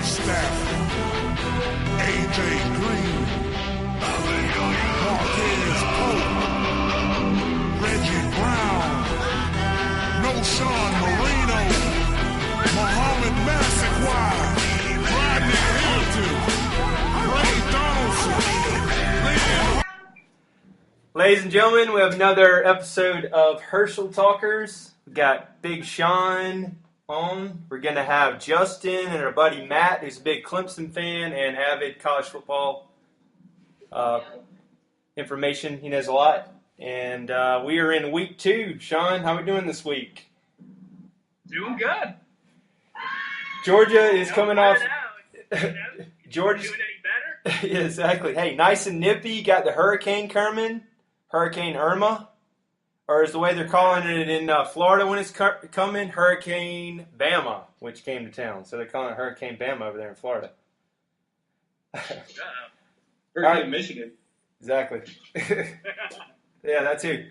Stafford, AJ Green, Marquez Pope, Reggie Brown, No Sean Marino, Muhammad Massaquoi, Rodney Hilton, Ray Donaldson, Leon. Ladies and gentlemen, we have another episode of Herschel Talkers. We got Big Sean on. We're going to have Justin and our buddy Matt, who's a big Clemson fan and avid college football information. He knows a lot. And we are in week 2. Sean, how are we doing this week? Doing good. Georgia is coming off. Georgia's doing any better? Yeah, exactly. Hey, nice and nippy. Got the hurricane coming. Hurricane Irma. Or is the way they're calling it in Florida when it's coming, Hurricane Bama, which came to town. So they're calling it Hurricane Bama over there in Florida. Hurricane Michigan. Exactly. Yeah, that too.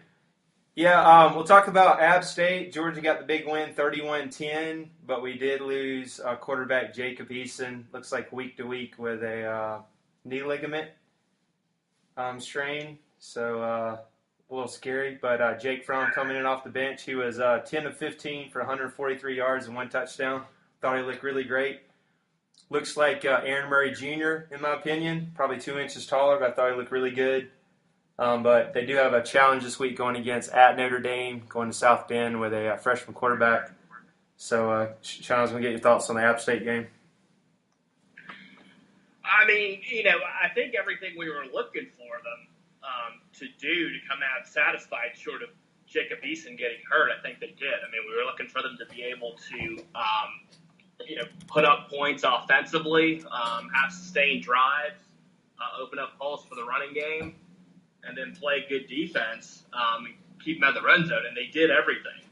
Yeah, we'll talk about App State. Georgia got the big win, 31-10, but we did lose quarterback Jacob Eason. Looks like week to week with a knee ligament strain. So a little scary. But Jake Fromm coming in off the bench. He was 10 of 15 for 143 yards and 1 touchdown. Thought he looked really great. Looks like Aaron Murray Jr., in my opinion. Probably 2 inches taller, but I thought he looked really good. But they do have a challenge this week going against at Notre Dame, going to South Bend with a freshman quarterback. So, Sean, I was going to get your thoughts on the App State game. I mean, I think everything we were looking for them to do to come out satisfied short of Jacob Eason getting hurt, I think they did. I mean, we were looking for them to be able to, put up points offensively, have sustained drives, open up holes for the running game, and then play good defense, and keep them at the run zone. And they did everything,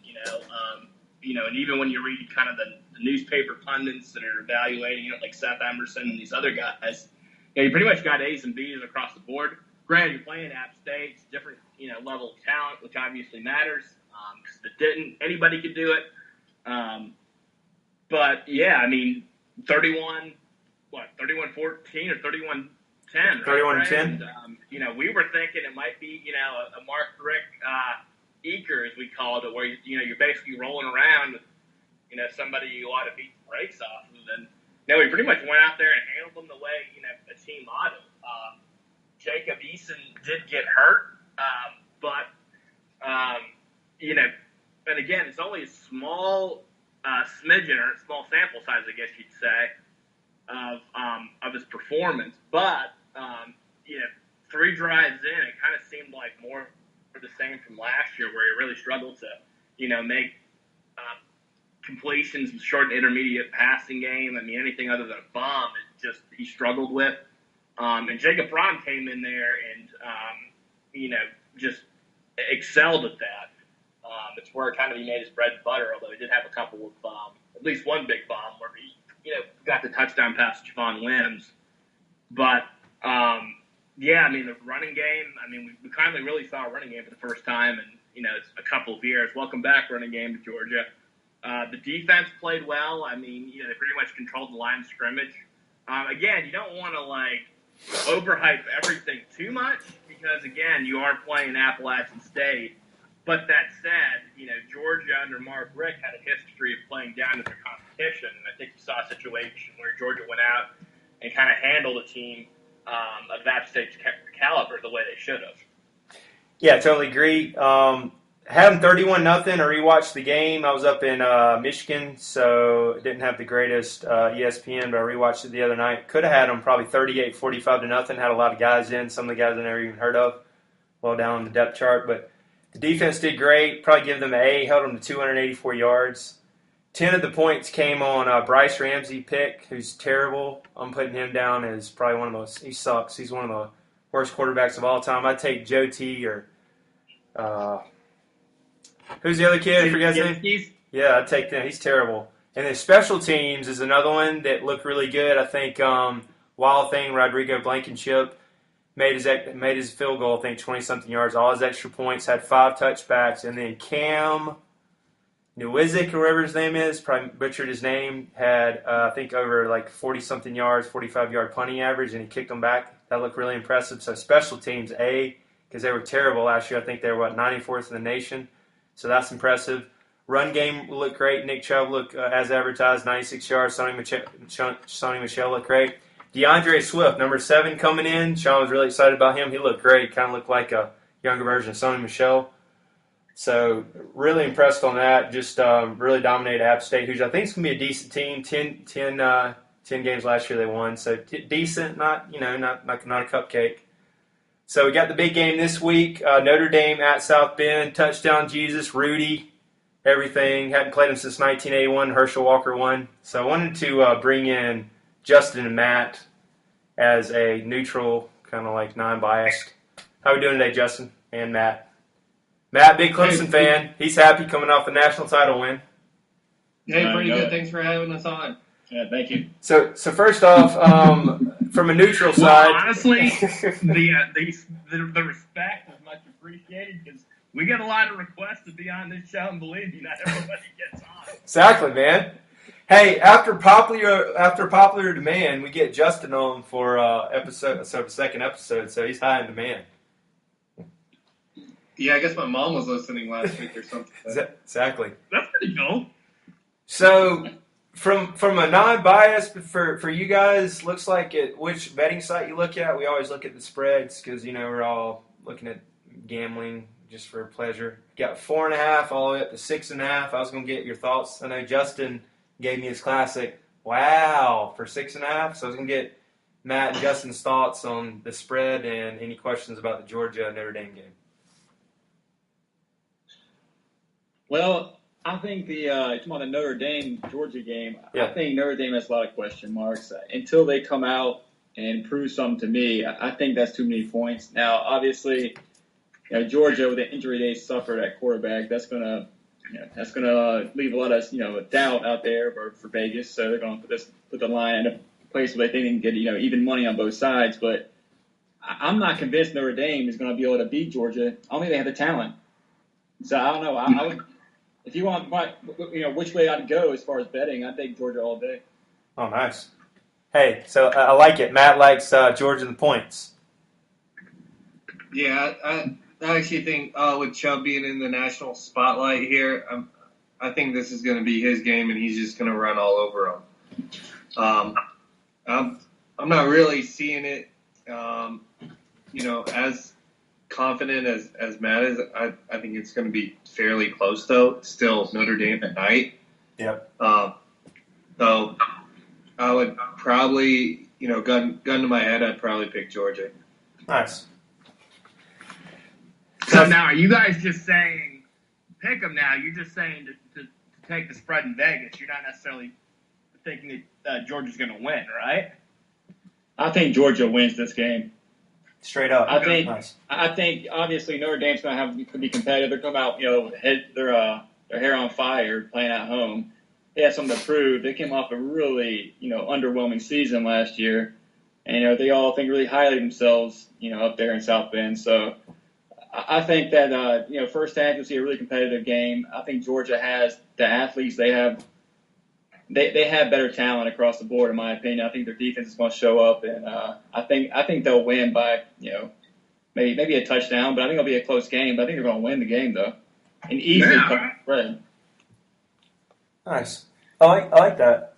and even when you read kind of the newspaper pundits that are evaluating it, like Seth Emerson and these other guys, you pretty much got A's and B's across the board. Granted, you're playing App State, it's different, level of talent, which obviously matters, because if it didn't, anybody could do it. But, yeah, I mean, 31-14 or 31-10, right? 31-10. And, we were thinking it might be, a Mark Rick Eaker, as we called it, where, you're basically rolling around with, somebody you ought to beat the brakes off of. And, we pretty much went out there and handled them the way, a team ought to. Jacob Eason did get hurt, but, and again, it's only a small smidgen or a small sample size, I guess you'd say, of his performance. But, 3 drives in, it kind of seemed like more of the same from last year, where he really struggled to, make completions in short and intermediate passing game. I mean, anything other than a bomb, he struggled with. And Jacob Fromm came in there and, just excelled at that. It's where kind of he made his bread and butter, although he did have a couple of, at least one big bomb where he, got the touchdown pass to Javon Wims. But, yeah, I mean, the running game, we finally really saw a running game for the first time in, it's a couple of years. Welcome back, running game to Georgia. The defense played well. I mean, they pretty much controlled the line of scrimmage. Again, you don't want to, overhype everything too much because, again, you are playing Appalachian State. But that said, Georgia under Mark Rick had a history of playing down to their competition. And I think you saw a situation where Georgia went out and kind of handled a team of App State's caliber the way they should have. Yeah, totally agree. Had them 31-0. I rewatched the game. I was up in Michigan, so didn't have the greatest ESPN, but I rewatched it the other night. Could have had them probably 38-45-0. Had a lot of guys in, some of the guys I never even heard of, well down on the depth chart. But the defense did great. Probably give them an A. Held them to 284 yards. 10 of the points came on Bryce Ramsey pick, who's terrible. I'm putting him down as probably one of the most – he sucks. He's one of the worst quarterbacks of all time. I'd take Joe T or who's the other kid? I forget his name. Yeah, I'd take them. He's terrible. And then special teams is another one that looked really good. I think Wild Thing, Rodrigo Blankenship, made his field goal, I think, 20-something yards. All his extra points, had 5 touchbacks. And then Cam Newizik, or whatever his name is, probably butchered his name, had, I think, over like 40-something yards, 45-yard punting average, and he kicked them back. That looked really impressive. So special teams, A, because they were terrible last year. I think they were, 94th in the nation. So that's impressive. Run game looked great. Nick Chubb looked, as advertised, 96 yards. Sonny Michel looked great. DeAndre Swift, number 7, coming in. Sean was really excited about him. He looked great. Kind of looked like a younger version of Sonny Michel. So really impressed on that. Just really dominated App State, who I think is going to be a decent team. 10 games last year they won. So decent, not a cupcake. So we got the big game this week. Notre Dame at South Bend. Touchdown Jesus, Rudy, everything. Hadn't played him since 1981. Herschel Walker won. So I wanted to bring in Justin and Matt as a neutral, kind of like non-biased. How are we doing today, Justin and Matt? Matt, big Clemson fan. He's happy coming off the national title win. Hey, pretty good. Thanks for having us on. Yeah, thank you. So first off, from a neutral side, honestly, the respect is much appreciated because we get a lot of requests to be on this show, and believe me, not everybody gets on. Exactly, man. Hey, after popular demand, we get Justin on for second episode, so he's high in demand. Yeah, I guess my mom was listening last week or something. Exactly. That's pretty cool. So, from a non-bias for you guys, looks like which betting site you look at. We always look at the spreads because we're all looking at gambling just for pleasure. Got 4.5 all the way up to 6.5. I was going to get your thoughts. I know Justin gave me his classic wow for 6.5. So I was going to get Matt and Justin's thoughts on the spread and any questions about the Georgia Notre Dame game. Well, I think talking about the Notre Dame-Georgia game, yeah. I think Notre Dame has a lot of question marks. Until they come out and prove something to me, I think that's too many points. Now, obviously, Georgia, with the injury they suffered at quarterback, that's gonna leave a lot of doubt out there for Vegas. So they're gonna put the line in a place where they think they can get even money on both sides. But I'm not convinced Notre Dame is going to be able to beat Georgia. I don't think they have the talent. So I don't know. I would. If you want, which way I'd go as far as betting, I'd take Georgia all day. Oh, nice. Hey, so I like it. Matt likes Georgia the points. Yeah, I actually think with Chubb being in the national spotlight here, I think this is going to be his game, and he's just going to run all over him. I'm not really seeing it, as confident as Matt is. I think it's going to be fairly close, though. Still Notre Dame at night. Yep. So I would probably, gun to my head, I'd probably pick Georgia. Nice. So now, are you guys just saying pick them now? You're just saying to take the spread in Vegas. You're not necessarily thinking that Georgia's going to win, right? I think Georgia wins this game. Straight up. I think. Nice. I think obviously Notre Dame's going to be competitive. They're coming out, their hair on fire, playing at home. They have something to prove. They came off a really, underwhelming season last year, and they all think really highly of themselves, up there in South Bend. So I think that first half you'll see a really competitive game. I think Georgia has the athletes. They have better talent across the board, in my opinion. I think their defense is going to show up, and I think they'll win by maybe a touchdown. But I think it'll be a close game. But I think they're going to win the game though, and easily cover the spread. Nice. I like that.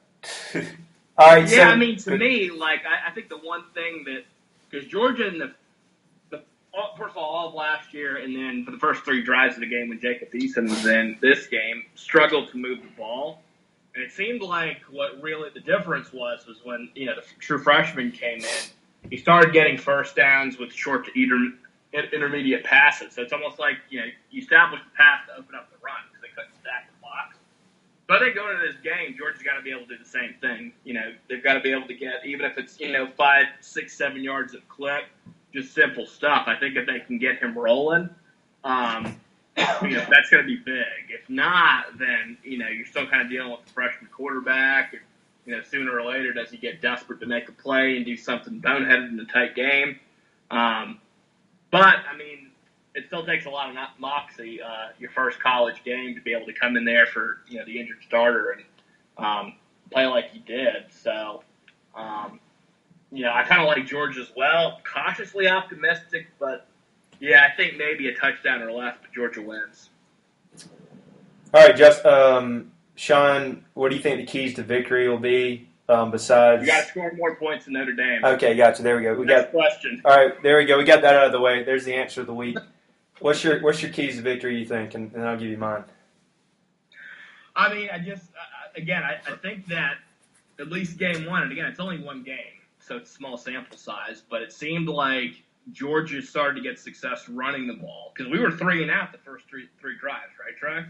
All right. Yeah, so, to me, I think the one thing that because Georgia in the first of all of last year, and then for the first 3 drives of the game when Jacob Eason was in this game, struggled to move the ball. And it seemed like what really the difference was when the true freshman came in. He started getting first downs with short to intermediate passes. So it's almost like you establish the pass to open up the run because they couldn't stack the box. But I think going into this game, Georgia's got to be able to do the same thing. They've got to be able to get, even if it's 5, 6, 7 yards of clip, just simple stuff. I think if they can get him rolling, that's going to be big. If not, then you're still kind of dealing with the freshman quarterback. Sooner or later, does he get desperate to make a play and do something boneheaded in a tight game? But it still takes a lot of moxie, your first college game, to be able to come in there for the injured starter and play like he did. So, I kind of like Georgia as well. Cautiously optimistic, but I think maybe a touchdown or less, but Georgia wins. All right, Sean, what do you think the keys to victory will be? Besides, you got to score more points than Notre Dame. Okay, gotcha. There we go. Next question. All right, there we go. We got that out of the way. There's the answer of the week. What's your keys to victory, you think? And I'll give you mine. I mean, I think that at least game one, and again, it's only one game, so it's a small sample size, but it seemed like Georgia started to get success running the ball because we were 3-and-out the first three drives, right, Trey?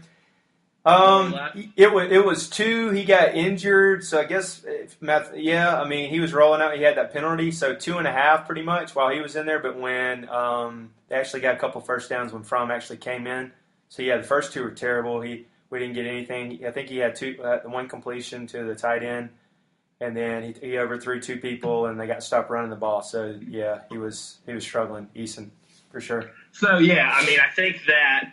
It was 2. He got injured, so I guess I mean, he was rolling out. He had that penalty, so 2.5 pretty much while he was in there. But when they actually got a couple first downs when Fromm actually came in, so the first 2 were terrible. We didn't get anything. I think he had one completion to the tight end, and then he overthrew 2 people, and they got stopped running the ball. So he was struggling, Eason, for sure. So I mean, I think that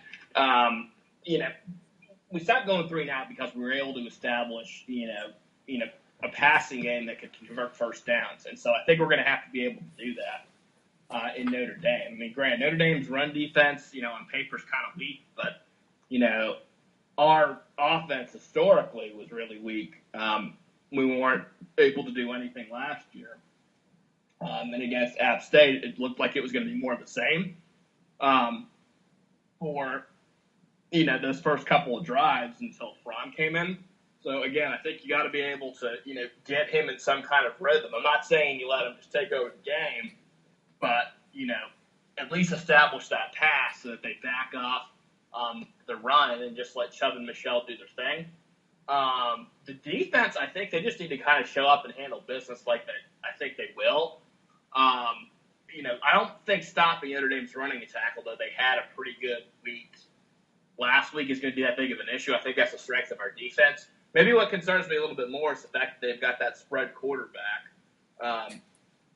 we stopped going 3-and-out because we were able to establish, a passing game that could convert first downs. And so I think we're going to have to be able to do that in Notre Dame. I mean, granted, Notre Dame's run defense, on paper is kind of weak, but, our offense historically was really weak. We weren't able to do anything last year. And against App State, it looked like it was going to be more of the same for those first couple of drives until Fromm came in. So, again, I think you got to be able to, get him in some kind of rhythm. I'm not saying you let him just take over the game, but, at least establish that pass so that they back off the run and just let Chubb and Michelle do their thing. The defense, I think they just need to kind of show up and handle business like I think they will. I don't think stopping Notre Dame's running attack, although they had a pretty good week last week, is going to be that big of an issue. I think that's the strength of our defense. Maybe what concerns me a little bit more is the fact that they've got that spread quarterback.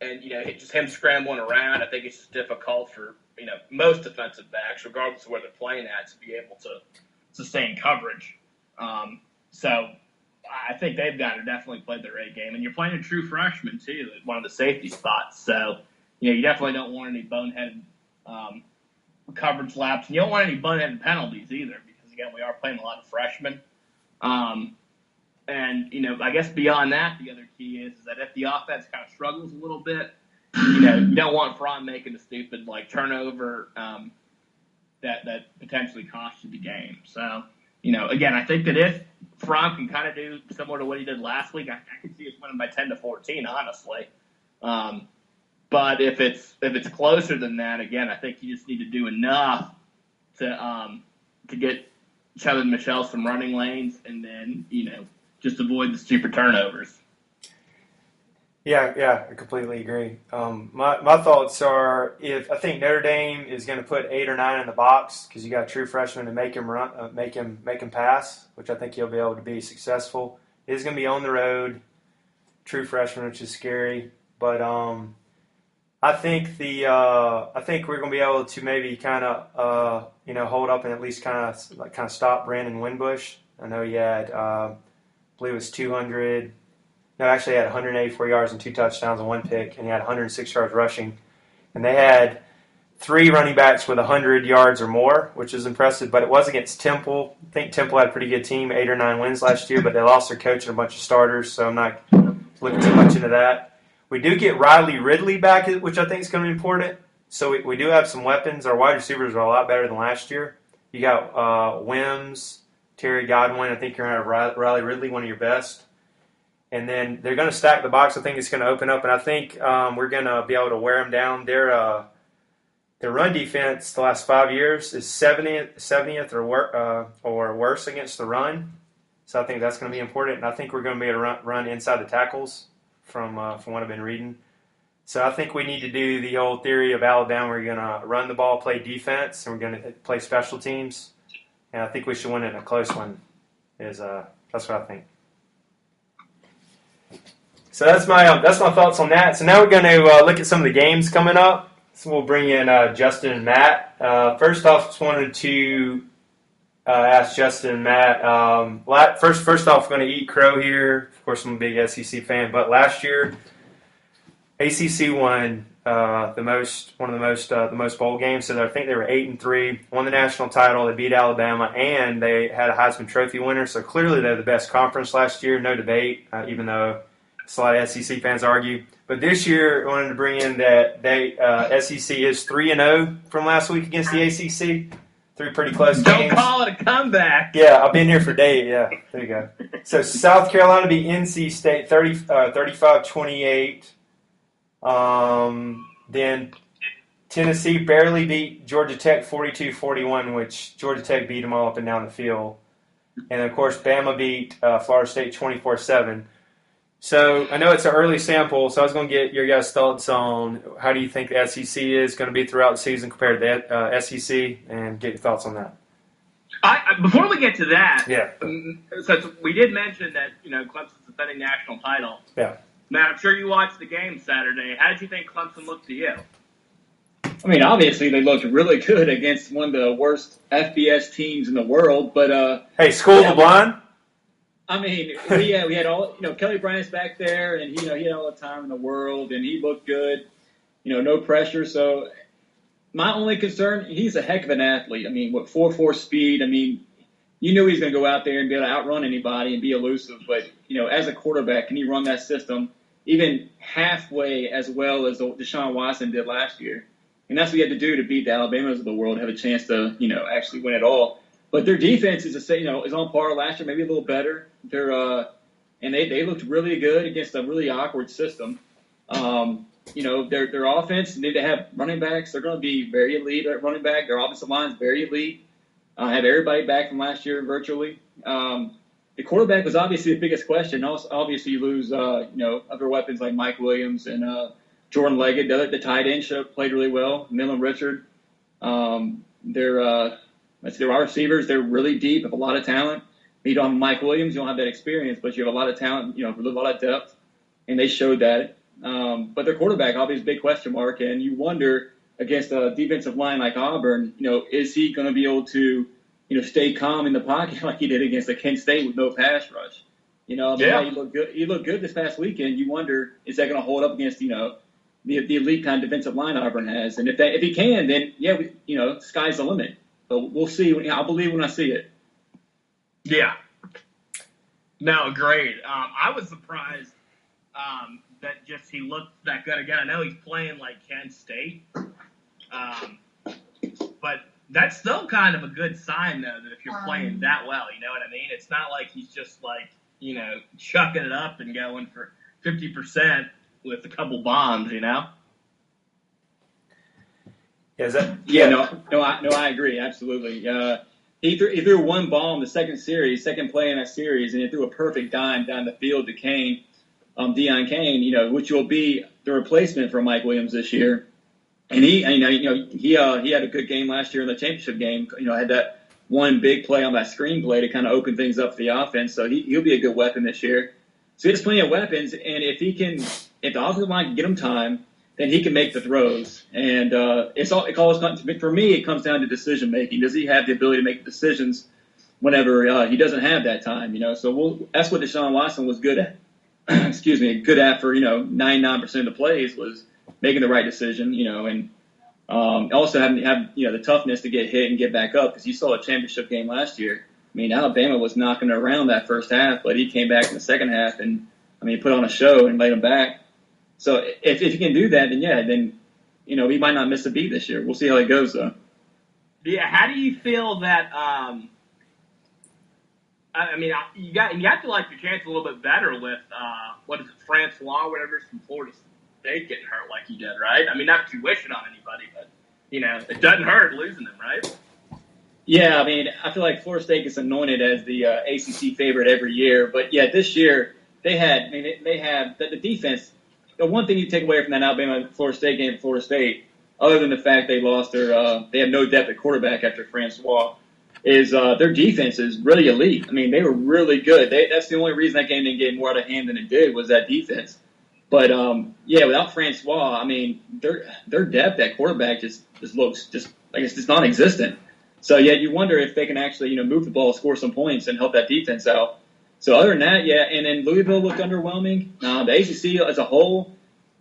And just him scrambling around, I think it's just difficult for, most defensive backs, regardless of where they're playing at, to be able to sustain coverage. So I think they've got to definitely play their A game. And you're playing a true freshman, too, at one of the safety spots. So, you definitely don't want any boneheaded coverage laps. And you don't want any boneheaded penalties either because, again, we are playing a lot of freshmen. And, I guess beyond that, the other key is that if the offense kind of struggles a little bit, you don't want Fromm making a stupid, turnover that potentially costs you the game. So, again, I think that if Fromm can kind of do similar to what he did last week, I could see us winning by 10-14, honestly. But if it's closer than that, again, I think you just need to do enough to get Chubb and Michelle some running lanes and then, just avoid the stupid turnovers. Yeah, I completely agree. My thoughts are, I think Notre Dame is going to put 8 or 9 in the box because you got a true freshman to make him run, make him pass, which I think he'll be able to be successful. It is going to be on the road, true freshman, which is scary. But I think I think we're going to be able to maybe kind of hold up and at least kind of stop Brandon Winbush. I know he had I believe it was 200. No, actually, he had 184 yards and 2 touchdowns and 1 pick, and he had 106 yards rushing. And they had 3 running backs with 100 yards or more, which is impressive. But it was against Temple. I think Temple had a pretty good team, 8 or 9 wins last year, but they lost their coach and a bunch of starters, so I'm not looking too much into that. We do get Riley Ridley back, which I think is going to be important. So we do have some weapons. Our wide receivers are a lot better than last year. You got Wims, Terry Godwin. I think you're going to have Riley Ridley, one of your best. And then they're going to stack the box. I think it's going to open up, and I think we're going to be able to wear them down. Their run defense the last 5 years is 70th or worse against the run. So I think that's going to be important, and I think we're going to be able to run inside the tackles from what I've been reading. So I think we need to do the old theory of Alabama. We're going to run the ball, play defense, and we're going to play special teams. And I think we should win it in a close one. That's what I think. So that's my thoughts on that. So now we're going to look at some of the games coming up. So we'll bring in Justin and Matt. First off, just wanted to ask Justin and Matt. First off, going to eat crow here. Of course, I'm a big SEC fan, but last year, ACC won the most bowl games. So I think they were 8-3, won the national title. They beat Alabama, and they had a Heisman Trophy winner. So clearly, they're the best conference last year, no debate. Even though a lot of SEC fans argue. But this year, I wanted to bring in that SEC is 3-0 from last week against the ACC. 3 pretty close games. Don't call it a comeback. Yeah, I've been here for days. Yeah, there you go. So South Carolina beat NC State 35-28. Then Tennessee barely beat Georgia Tech 42-41, which Georgia Tech beat them all up and down the field. And, of course, Bama beat Florida State 24-7. So I know it's an early sample, so I was going to get your guys' thoughts on how do you think the SEC is going to be throughout the season compared to the SEC, and get your thoughts on that. Before we get to that, Yeah. Since we did mention that Clemson's defending national title. Yeah. Matt, I'm sure you watched the game Saturday. How did you think Clemson looked to you? I mean, obviously they looked really good against one of the worst FBS teams in the world, but hey, School of the Blind. I mean, we had all, Kelly Bryant's back there, and he had all the time in the world, and he looked good, no pressure. So my only concern, he's a heck of an athlete. I mean, 4.4 speed. I mean, you knew he was going to go out there and be able to outrun anybody and be elusive. But, as a quarterback, can he run that system even halfway as well as Deshaun Watson did last year? And that's what he had to do to beat the Alabamas of the world, have a chance to, actually win it all. But their defense is on par last year, maybe a little better. And they looked really good against a really awkward system. Their offense, they have running backs. They're going to be very elite at running back. Their offensive line is very elite. Have everybody back from last year virtually. The quarterback was obviously the biggest question. Also, obviously, you lose other weapons like Mike Williams and Jordan Leggett. The tight end played really well. Millen Richard. Their receivers, they're really deep, have a lot of talent. You don't have Mike Williams, you don't have that experience, but you have a lot of talent, a lot of depth, and they showed that. But their quarterback, obviously, is a big question mark, and you wonder against a defensive line like Auburn, is he going to be able to, stay calm in the pocket like he did against the Kent State with no pass rush? He looked good. He looked good this past weekend. You wonder, is that going to hold up against, the elite kind of defensive line Auburn has? And if he can, then sky's the limit. But we'll see. I'll believe when I see it. Yeah. No, great. I was surprised that just he looked that good again. I know he's playing like Kent State, but that's still kind of a good sign, though, that if you're playing that well, you know what I mean? It's not like he's just like, chucking it up and going for 50% with a couple bombs, Is that? Yeah, I agree, absolutely. He threw one ball in the second play in that series, and he threw a perfect dime down the field to Kane, Deion Kane, which will be the replacement for Mike Williams this year. And he had a good game last year in the championship game. Had that one big play on that screenplay to kind of open things up for the offense. So he'll be a good weapon this year. So he has plenty of weapons, and if the offensive line can get him time, then he can make the throws. And for me, it comes down to decision making. Does he have the ability to make decisions whenever he doesn't have that time? So that's what Deshaun Watson was good at. Good at for 99% of the plays was making the right decision. And also having the toughness to get hit and get back up, because you saw a championship game last year. I mean, Alabama was knocking it around that first half, but he came back in the second half and put on a show and laid them back. So if you can do that, then he might not miss a beat this year. We'll see how it goes, though. Yeah, how do you feel that? You have to like your chance a little bit better with Francois, whatever, from Florida State getting hurt like he did, right? I mean, not that you wish it on anybody, but it doesn't hurt losing him, right? Yeah, I feel like Florida State gets anointed as the ACC favorite every year, but yeah, this year they have the defense. The one thing you take away from that Alabama-Florida State game for Florida State, other than the fact they lost they have no depth at quarterback after Francois, is their defense is really elite. They were really good. That's the only reason that game didn't get more out of hand than it did was that defense. But without Francois, I mean, their depth at quarterback just looks like it's just non-existent. So you wonder if they can actually move the ball, score some points, and help that defense out. So other than that, and then Louisville looked underwhelming. The ACC as a whole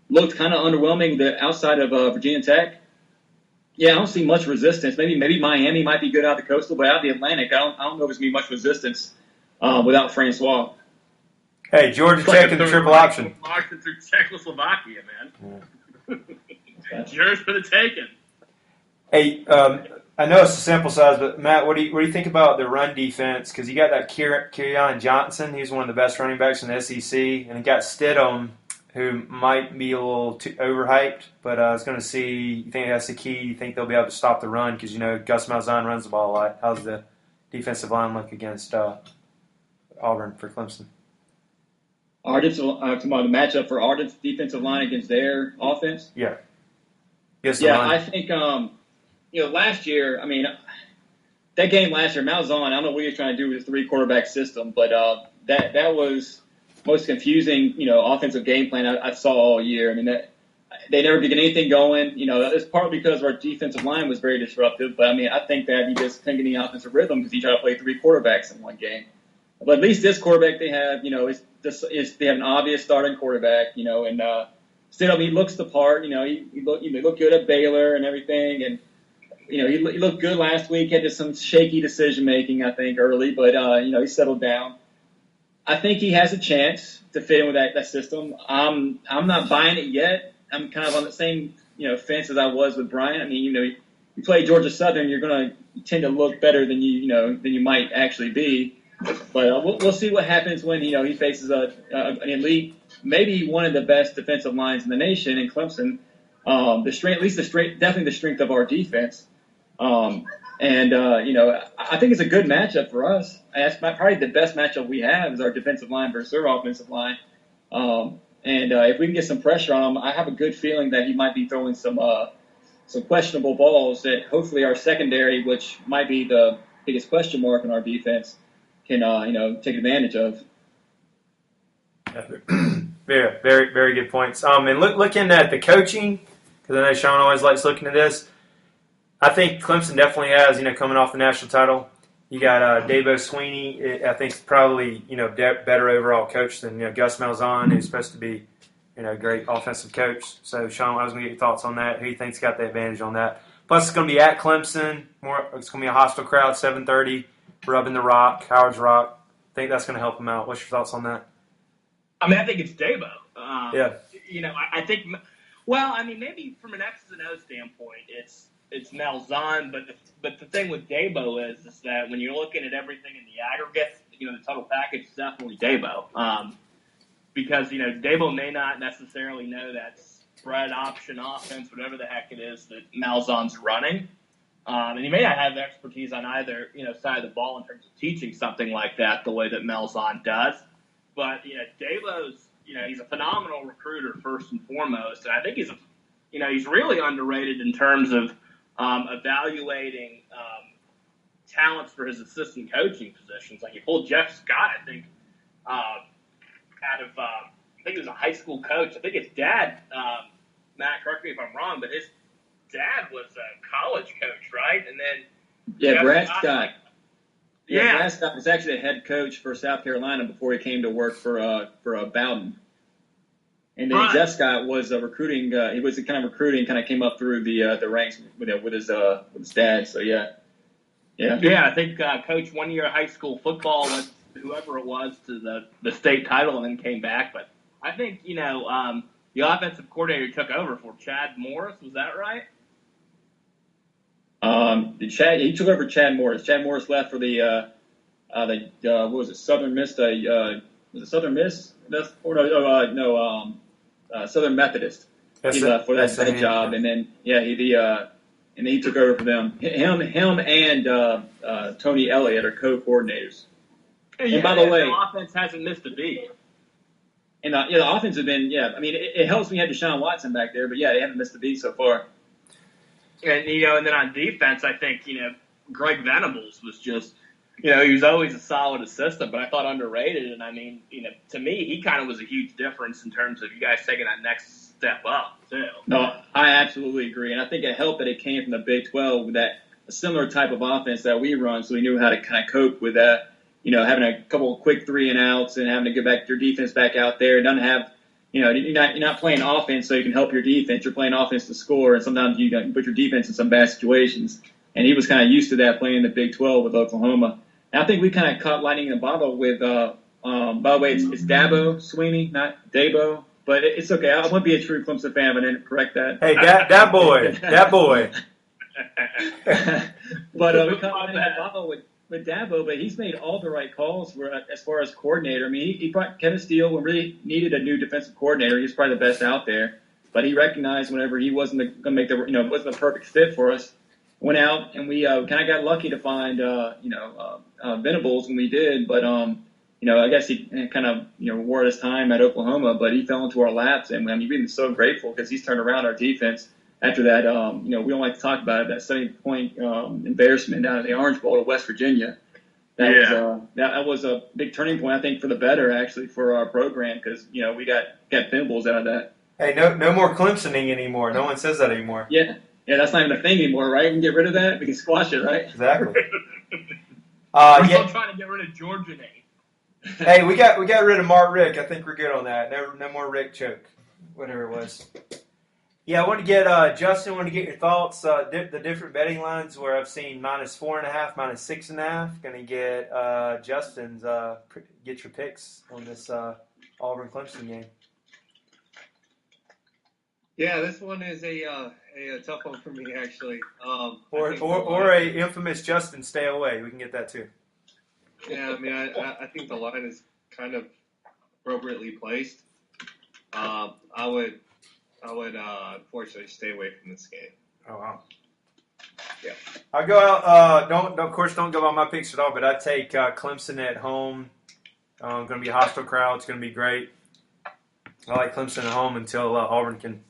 looked kind of underwhelming. Outside of Virginia Tech, I don't see much resistance. Maybe Miami might be good out of the Coastal, but out of the Atlantic, I don't know if there's gonna be much resistance without Francois. Hey, Georgia Tech in the triple option. Option through Czechoslovakia, man. It's yours for the taking. Hey, I know it's a sample size, but Matt, what do you think about the run defense? Because you got that Kerryon Johnson, he's one of the best running backs in the SEC, and you got Stidham, who might be a little too overhyped, but I was going to see, you think that's the key? You think they'll be able to stop the run? Because, Gus Malzahn runs the ball a lot. How's the defensive line look against Auburn for Clemson? Talking about the matchup for Arden's defensive line against their offense? Yeah. I think, last year, I mean, that game last year, Malzahn, I don't know what he was trying to do with his 3-quarterback system, but that was most confusing, offensive game plan I saw all year. I mean, they never could get anything going. It's partly because our defensive line was very disruptive, but I mean, I think that he just couldn't get any offensive rhythm because he tried to play 3 quarterbacks in one game. But at least this quarterback they have, they have an obvious starting quarterback, and still he looks the part. He looked good at Baylor and everything, and he looked good last week. Had just some shaky decision making, I think, early, but he settled down. I think he has a chance to fit in with that system. I'm not buying it yet. I'm kind of on the same fence as I was with Brian. I mean, you play Georgia Southern, you're going to tend to look better than you might actually be. But we'll see what happens when he faces an elite, maybe one of the best defensive lines in the nation in Clemson. Definitely the strength of our defense. I think it's a good matchup for us. That's probably the best matchup we have is our defensive line versus their offensive line. If we can get some pressure on him, I have a good feeling that he might be throwing some questionable balls that hopefully our secondary, which might be the biggest question mark in our defense, can take advantage of. Very, very, very good points. And looking at the coaching, because I know Sean always likes looking at this. I think Clemson definitely has, coming off the national title. You got Dabo Sweeney. I think probably better overall coach than Gus Malzahn, who's supposed to be a great offensive coach. So Sean, I was going to get your thoughts on that. Who do you think's got the advantage on that? Plus, it's going to be at Clemson. It's going to be a hostile crowd. 7:30. Rubbing the Rock, Howard's Rock. I think that's going to help him out. What's your thoughts on that? I mean, I think it's Dabo. Yeah. I think. Well, I mean, maybe from an X's and O's standpoint, it's Malzahn, but the thing with Dabo is that when you're looking at everything in the aggregate, the total package is definitely Dabo. Because Dabo may not necessarily know that spread option offense, whatever the heck it is that Malzahn's running. And he may not have the expertise on either, side of the ball in terms of teaching something like that the way that Malzahn does. But, Dabo's, he's a phenomenal recruiter first and foremost. And I think he's really underrated in terms of evaluating talents for his assistant coaching positions. Like, he pulled Jeff Scott, I think, out of, I think he was a high school coach. I think his dad, Matt, correct me if I'm wrong, but his dad was a college coach, right? And then Brad Scott. Brad Scott was actually a head coach for South Carolina before he came to work for Bowden. And then Jeff Scott was recruiting. He was kind of recruiting, kind of came up through the ranks with his dad. So yeah. I think coached 1 year of high school football with whoever it was to the state title, and then came back. But I think the offensive coordinator took over for Chad Morris. Was that right? He took over Chad Morris. Chad Morris left for the what was it? Southern Miss. Was it Southern Miss? Southern Methodist. He left for that job, and then he took over for them. Him and Tony Elliott are co-coordinators. And by the way, the offense hasn't missed a beat. And the offense has been I mean, it helps when you have Deshaun Watson back there, but they haven't missed a beat so far. And and then on defense, I think Greg Venables was just He was always a solid assistant, but I thought underrated. And I mean, to me, he kind of was a huge difference in terms of you guys taking that next step up too. No, I absolutely agree, and I think it helped that it came from the Big 12 with that a similar type of offense that we run, so we knew how to kind of cope with that. Having a couple of quick 3-and-outs and having to get back your defense back out there. It doesn't have, you're not playing offense so you can help your defense. You're playing offense to score, and sometimes you put your defense in some bad situations. And he was kind of used to that playing in the Big 12 with Oklahoma. And I think we kind of caught lightning in a bottle with, by the way, it's Dabo Sweeney, not Dabo. But it's okay. I want to be a true Clemson fan, but I didn't correct that. Hey, that boy. But we caught lightning in a bottle with Dabo, but he's made all the right calls as far as coordinator. I mean, he brought Kevin Steele when really needed a new defensive coordinator. He was probably the best out there. But he recognized whenever he wasn't going to make wasn't the perfect fit for us. Went out and we kind of got lucky to find Venables when we did, but I guess he kind of wore his time at Oklahoma, but he fell into our laps, and we've been so grateful because he's turned around our defense after that. We don't like to talk about it, that 70-point embarrassment down in the Orange Bowl of West Virginia. That was a big turning point, I think, for the better actually for our program because we got Venables out of that. Hey, no more Clemsoning anymore. No one says that anymore. Yeah, that's not even a thing anymore, right? We can get rid of that. We can squash it, right? Exactly. We're still trying to get rid of Georgia name. Hey, we got rid of Mark Rick. I think we're good on that. No more Rick choke, whatever it was. Yeah, I want to get Justin. Want to get your thoughts. The different betting lines where I've seen -4.5, -6.5. Going to get Justin's. Get your picks on this Auburn Clemson game. Yeah, this one is a tough one for me actually. Or a infamous Justin stay away. We can get that too. Yeah, I mean, I think the line is kind of appropriately placed. I would unfortunately stay away from this game. Oh wow. Yeah. I go out. Don't go by my picks at all. But I take Clemson at home. Going to be a hostile crowd. It's going to be great. I like Clemson at home until Auburn can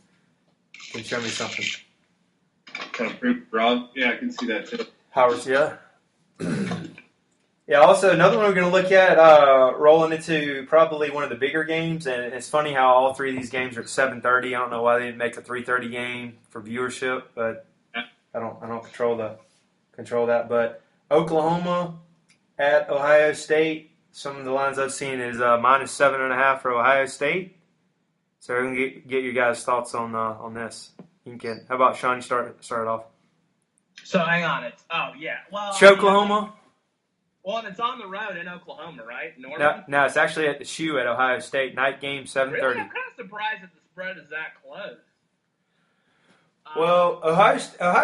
show me something. Kind of prove wrong. Yeah, I can see that too. Howard's, yeah. Yeah, also another one we're going to look at rolling into probably one of the bigger games, and it's funny how all three of these games are at 7:30. I don't know why they didn't make a 3:30 game for viewership, but I don't control that. But Oklahoma at Ohio State. Some of the lines I've seen is -7.5 for Ohio State. So we're gonna get your guys' thoughts on this. How about Sean? You start it off. So hang on, Oklahoma. Well, and it's on the road in Oklahoma, right? Norman? No, it's actually at the Shoe at Ohio State. Night game, 7:30. Really? I'm kind of surprised that the spread is that close. Well, Ohio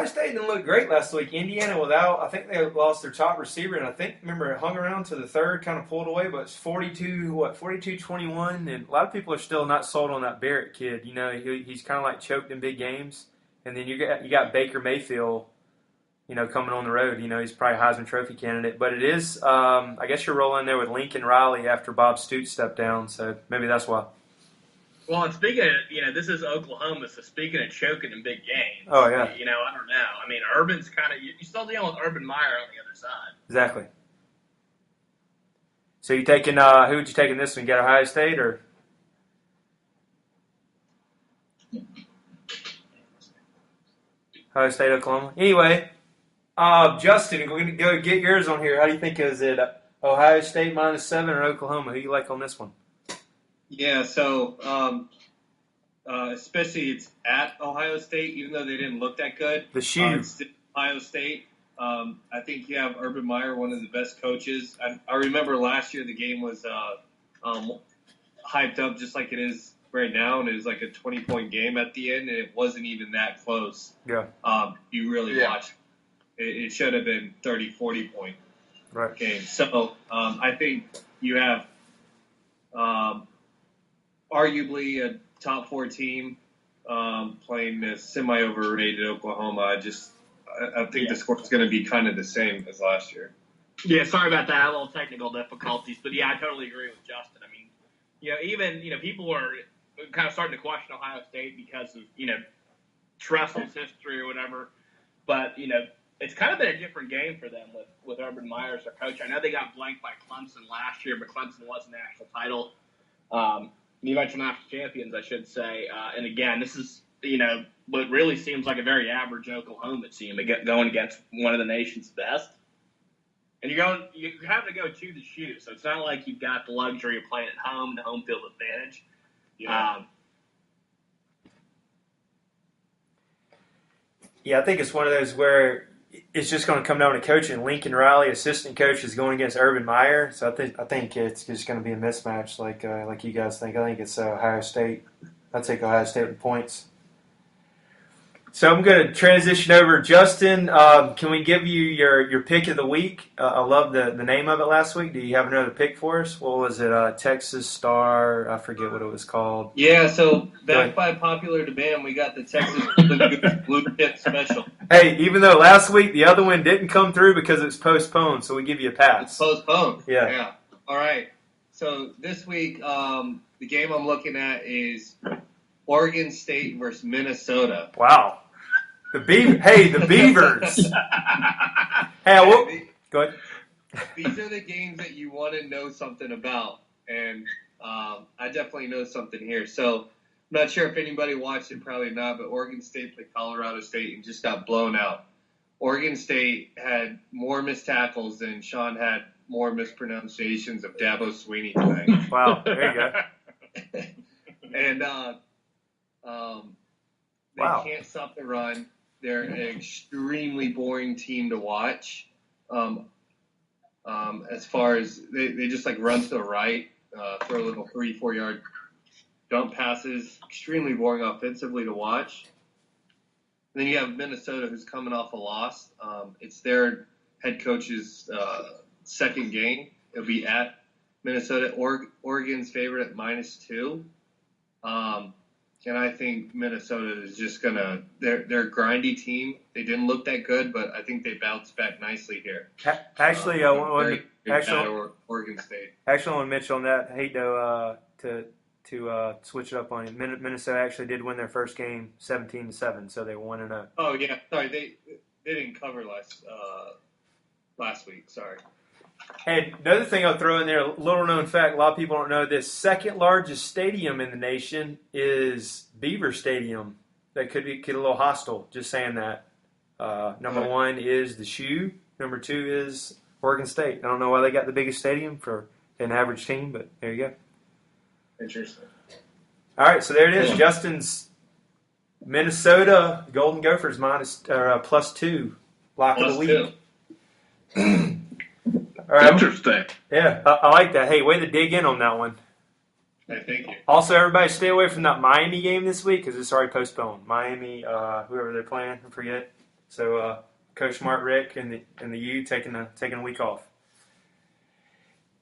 State didn't look great last week. Indiana I think they lost their top receiver, and remember, it hung around to the third, kind of pulled away, but it's 42-21, and a lot of people are still not sold on that Barrett kid. He's kind of like choked in big games, and then you got Baker Mayfield, coming on the road. He's probably a Heisman Trophy candidate, but it is, I guess you're rolling there with Lincoln Riley after Bob Stoops stepped down, so maybe that's why. Well, and speaking of, this is Oklahoma, so speaking of choking in big games. Oh, yeah. I don't know. I mean, Urban's kind of, you're still dealing with Urban Meyer on the other side. Exactly. So you taking, who would you take in this one? You got Ohio State or? Ohio State, Oklahoma. Anyway, Justin, we're going to go get yours on here. How do you think, is it Ohio State -7 or Oklahoma? Who do you like on this one? Yeah, so especially it's at Ohio State, even though they didn't look that good. The Shoe. It's still Ohio State. I think you have Urban Meyer, one of the best coaches. I remember last year the game was hyped up just like it is right now, and it was like a 20-point game at the end, and it wasn't even that close. Yeah. You really watched. It should have been 30, 40-point game. So I think you have arguably a top 4 team playing this semi-overrated Oklahoma. I think the score is going to be kind of the same as last year. Yeah, sorry about that. A little technical difficulties, but yeah, I totally agree with Justin. I mean, even people are kind of starting to question Ohio State because of Trestle's history or whatever. But it's kind of been a different game for them with Urban Meyer as their coach. I know they got blanked by Clemson last year, but Clemson was a national title. The eventual national champions, I should say. And again, this is, what really seems like a very average Oklahoma team going against one of the nation's best. And you're having to go to the shoe, so it's not like you've got the luxury of playing at home, the home field advantage. Yeah. I think it's one of those where it's just going to come down to coaching. Lincoln Riley, assistant coach, is going against Urban Meyer, so I think it's just going to be a mismatch, like you guys think. I think it's Ohio State. I'll take Ohio State with points. So I'm going to transition over. Justin, can we give you your pick of the week? I love the name of it last week. Do you have another pick for us? What was it? Texas Star? I forget what it was called. Yeah, so back by popular demand, we got the Texas Blue Chip special. Hey, even though last week the other one didn't come through because it was postponed, so we give you a pass. It's postponed? Yeah. All right. So this week, the game I'm looking at is Oregon State versus Minnesota. Wow. The Beavers. Go ahead. These are the games that you want to know something about, and I definitely know something here. So I'm not sure if anybody watched it, probably not, but Oregon State played Colorado State and just got blown out. Oregon State had more missed tackles than Sean had more mispronunciations of Dabo Swinney tonight. Wow, there you go. And they can't stop the run. They're an extremely boring team to watch. As far as they just run to the right, throw a little 3-4 yard dump passes, extremely boring offensively to watch. And then you have Minnesota, who's coming off a loss. It's their head coach's second game. It'll be at Minnesota. Oregon's favorite at -2. And I think Minnesota is just they're a grindy team. They didn't look that good, but I think they bounced back nicely here. Actually, Oregon State. Actually, I want to mention on that. I hate to switch it up on you. Minnesota actually did win their first game 17-7, so they 1-0. Oh yeah, sorry, they didn't cover last week. Sorry. And another thing I'll throw in there, a little known fact, a lot of people don't know this, second largest stadium in the nation is Beaver Stadium. That could get a little hostile, just saying that. Number one is the Shoe. Number two is Oregon State. I don't know why they got the biggest stadium for an average team, but there you go. Interesting. All right, so there it is. Justin's Minnesota Golden Gophers +2 lock of the week. All right. Interesting. Yeah, I like that. Hey, way to dig in on that one. Hey, thank you. Also, everybody stay away from that Miami game this week because it's already postponed. Miami, whoever they're playing, I forget. So, Coach Mark Rick and the U taking a week off.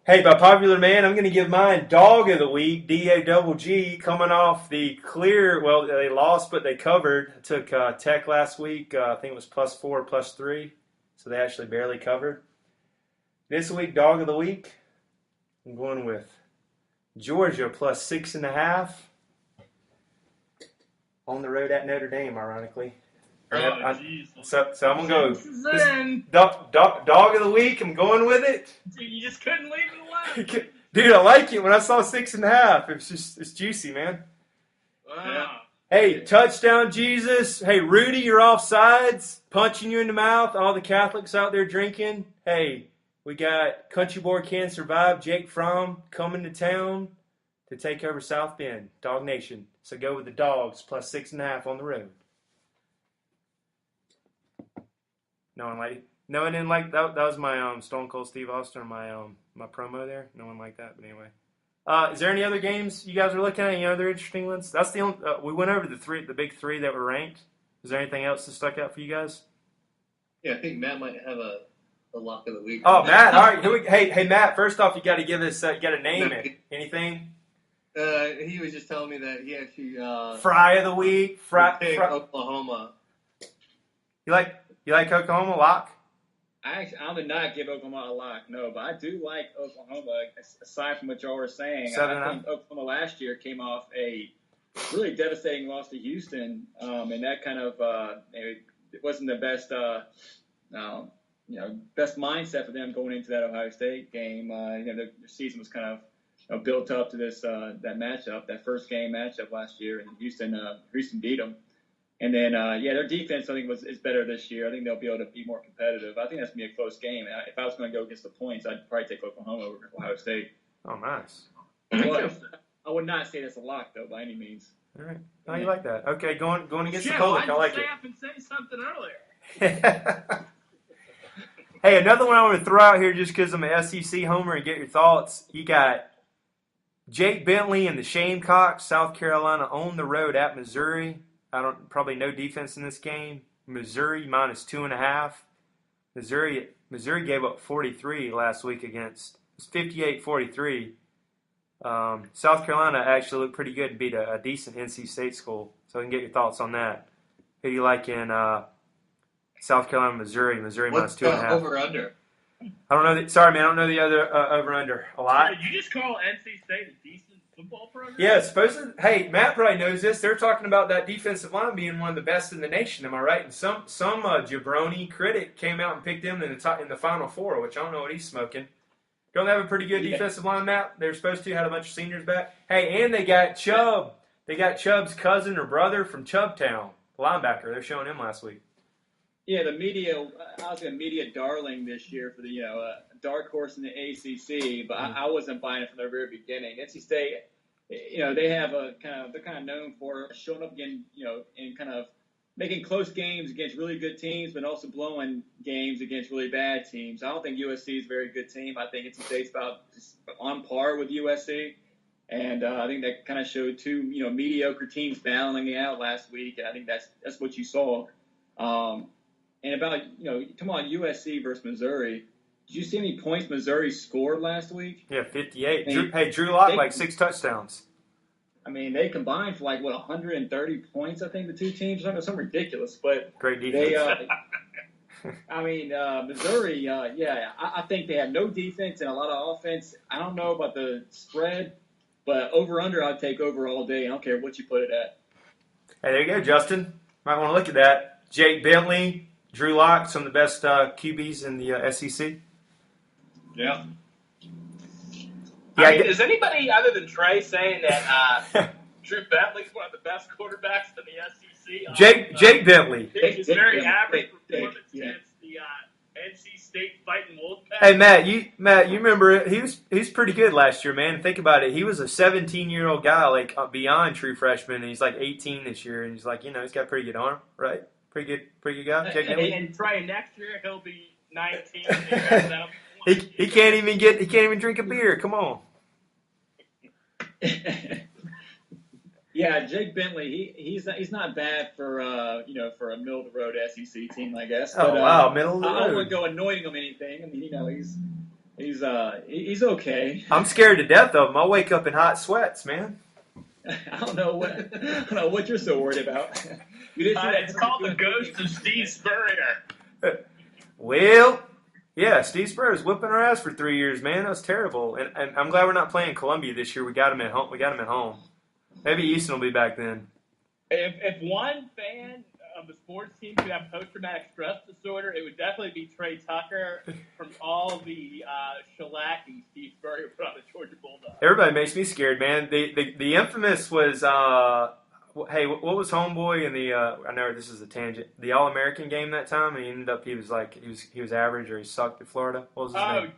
Hey, by popular demand, I'm going to give mine Dawg of the Week, D-A-G-G, coming off the clear. Well, they lost, but they covered. I took Tech last week. I think it was +4, +3. So they actually barely covered. This week, Dawg of the Week, I'm going with Georgia +6.5 on the road at Notre Dame, ironically. So I'm going to go Dawg of the Week. I'm going with it. Dude, you just couldn't leave it alone. Dude, I like it. When I saw 6.5, it's juicy, man. Wow. Hey, touchdown, Jesus. Hey, Rudy, you're offsides, punching you in the mouth. All the Catholics out there drinking. Hey. We got Country Boy Can't Survive, Jake Fromm, coming to town to take over South Bend, Dog Nation. So go with the Dogs +6.5 on the road. No one didn't like that. That was my Stone Cold Steve Austin, my promo there. No one liked that, but anyway. Is there any other games you guys are looking at? Any other interesting ones? That's the only. We went over the big three that were ranked. Is there anything else that stuck out for you guys? Yeah, I think Matt might have a lock of the week. Oh, Matt! All right, hey, Matt. First off, you got to give us, you got to name it. Anything? He was just telling me that he actually Fry of the week. Fry. Oklahoma. You like Oklahoma lock? I would not give Oklahoma a lock, no, but I do like Oklahoma. Aside from what y'all were saying, I think Oklahoma last year came off a really devastating loss to Houston, and that kind of it wasn't the best best mindset for them going into that Ohio State game. Their season was kind of built up to this that matchup, that first game matchup last year, and Houston beat them. And then their defense I think is better this year. I think they'll be able to be more competitive. I think that's gonna be a close game. If I was going to go against the points, I'd probably take Oklahoma over Ohio State. Oh, nice. Well, I would not say that's a lock though by any means. All right. Oh, you like that? Okay, going against the Shit, Colic. I like stay it. up and say something earlier. Hey, another one I want to throw out here just because I'm an SEC homer and get your thoughts. You got Jake Bentley and the Shamecocks, South Carolina on the road at Missouri. Probably no defense in this game. Missouri minus 2.5. Missouri gave up 43 last week against. It was 58-43. South Carolina actually looked pretty good and beat a decent NC State school. So I can get your thoughts on that. Who do you like in South Carolina, Missouri minus 2.5? Over-under? I don't know. Sorry, man. I don't know the other over-under a lot. Did you just call NC State a decent football program? Yeah, supposedly. Hey, Matt probably knows this. They're talking about that defensive line being one of the best in the nation. Am I right? And some jabroni critic came out and picked them in the Final Four, which I don't know what he's smoking. Don't they have a pretty good defensive line, Matt? They were supposed to. Had a bunch of seniors back. Hey, and they got Chubb. They got Chubb's cousin or brother from Chubbtown, linebacker. They're showing him last week. Yeah, the media. I was a media darling this year for the dark horse in the ACC, but I wasn't buying it from the very beginning. NC State, they have they're kind of known for showing up again, and kind of making close games against really good teams, but also blowing games against really bad teams. I don't think USC is a very good team. I think NC State's about just on par with USC, and I think that kind of showed two mediocre teams battling it out last week. And I think that's what you saw. And about, come on, USC versus Missouri. Did you see any points Missouri scored last week? Yeah, 58. Drew Lock, 6 touchdowns. I mean, they combined for 130 points, I think, the two teams. Something ridiculous. But great defense. Missouri, I think they have no defense and a lot of offense. I don't know about the spread, but over-under, I'd take over all day. I don't care what you put it at. Hey, there you go, Justin. Might want to look at that. Jake Bentley, Drew Lock, some of the best QBs in the SEC. Yeah. Is anybody other than Trey saying that Drew Bentley's one of the best quarterbacks in the SEC? Jake Bentley. His very average performance against the NC State Fighting Wolfpack. Hey, Matt, you remember it? He was pretty good last year, man. Think about it. He was a 17-year-old guy, beyond true freshman, and he's 18 this year, and he's he's got a pretty good arm, right? Pretty good guy. And Trey, next year he'll be 19. He can't even drink a beer. Come on. Yeah, Jake Bentley. He's not bad for for a middle of the road SEC team, I guess. But, wow, middle of the road. I wouldn't go anointing him anything. I mean, he's okay. I'm scared to death of him. I'll wake up in hot sweats, man. I don't know what you're so worried about. It's called the ghost of Steve Spurrier. Well, yeah, Steve Spurrier was whipping our ass for 3 years, man. That was terrible. And I'm glad we're not playing Columbia this year. We got him at home. Maybe Easton will be back then. If one fan of the sports team could have post-traumatic stress disorder, it would definitely be Trey Tucker from all the shellacking Steve Spurrier put on the Georgia Bulldogs. Everybody makes me scared, man. The infamous was, hey, what was homeboy in the? I know this is a tangent. The All-American game that time, and he ended up he was average or he sucked at Florida. What was his name?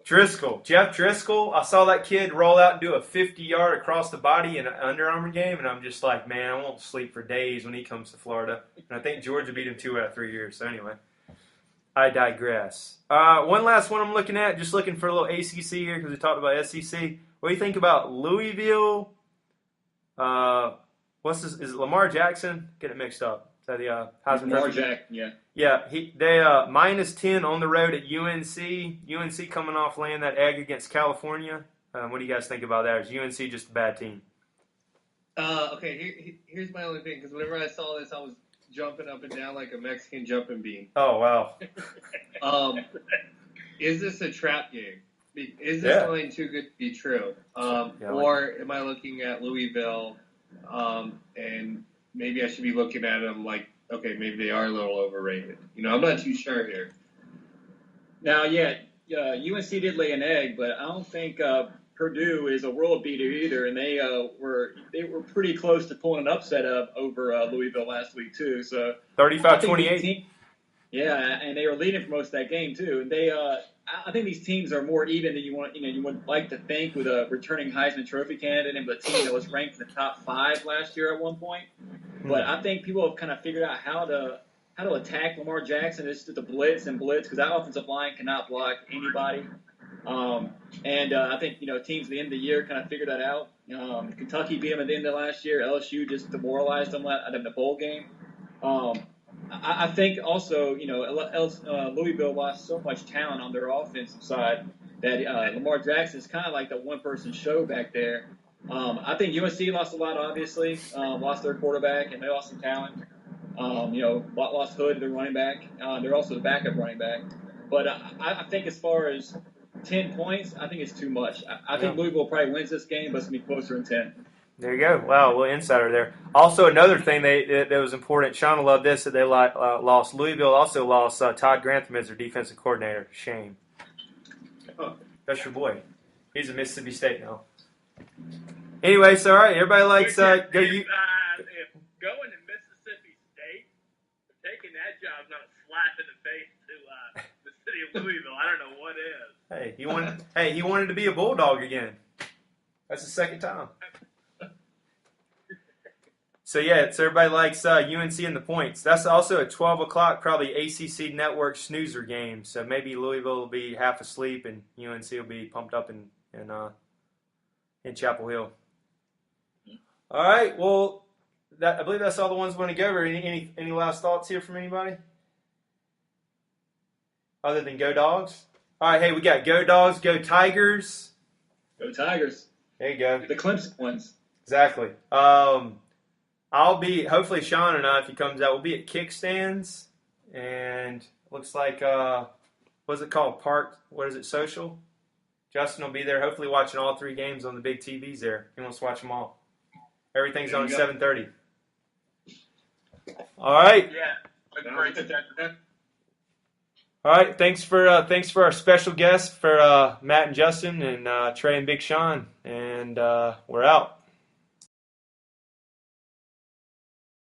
Driscoll. Jeff Driscoll. I saw that kid roll out and do a 50-yard across the body in an Under Armour game, and I'm just like, man, I won't sleep for days when he comes to Florida. And I think Georgia beat him 2 out of 3 years. So anyway, I digress. One last one I'm looking at, just looking for a little ACC here because we talked about SEC. What do you think about Louisville? What's this? Is it Lamar Jackson? Get it mixed up. Is that the Heisman Lamar Trophy? Jackson, yeah. Yeah, they minus 10 on the road at UNC. UNC coming off laying that egg against California. What do you guys think about that? Is UNC just a bad team? Okay, here's my only thing, because whenever I saw this, I was jumping up and down like a Mexican jumping bean. Oh, wow. Is this a trap game? Is this line too good to be true? Or am I looking at Louisville and maybe I should be looking at them like okay, maybe they are a little overrated. I'm not too sure here. Now, UNC did lay an egg, but I don't think Purdue is a world beater either, and they were pretty close to pulling an upset up over Louisville last week too. So 35-28. Yeah, and they were leading for most of that game too. And they, I think these teams are more even than you would like to think with a returning Heisman Trophy candidate and a team that was ranked in the top 5 last year at one point. But I think people have kind of figured out how to attack Lamar Jackson. It's just the blitz because that offensive line cannot block anybody. I think teams at the end of the year kind of figured that out. Kentucky beat them at the end of last year. LSU just demoralized them in the bowl game. I think also, Louisville lost so much talent on their offensive side that Lamar Jackson is kind of like the one-person show back there. I think UNC lost a lot, obviously. Lost their quarterback, and they lost some talent. Lost Hood, their running back. They're also the backup running back. But I think as far as 10 points, I think it's too much. I think Louisville probably wins this game, but it's going to be closer than 10. There you go. Wow, a little insider there. Also, another thing that was important, Sean will love this, that they lost. Louisville also lost Todd Grantham as their defensive coordinator. Shame. That's your boy. He's at Mississippi State now. Anyway, so all right, everybody likes If going to Mississippi State, taking that job is not a slap in the face to the city of Louisville. I don't know what is. Hey, he wanted to be a Bulldog again. That's the second time. So everybody likes UNC and the points. That's also at 12 o'clock, probably ACC Network snoozer game. So maybe Louisville will be half asleep and UNC will be pumped up in Chapel Hill. All right, well, I believe that's all the ones we want to go over. Any last thoughts here from anybody? Other than go Dogs? All right, hey, we got go Dogs, go Tigers. Go Tigers. There you go. The Clemson ones. Exactly. I'll be, hopefully Sean and I, if he comes out, we'll be at Kickstands, and looks like, what's it called, Social? Justin will be there, hopefully watching all 3 games on the big TVs there. He wants to watch them all. Everything's on at 7:30. All right. Yeah. Great. All right, thanks for our special guests, for Matt and Justin, and Trey and Big Sean, and we're out.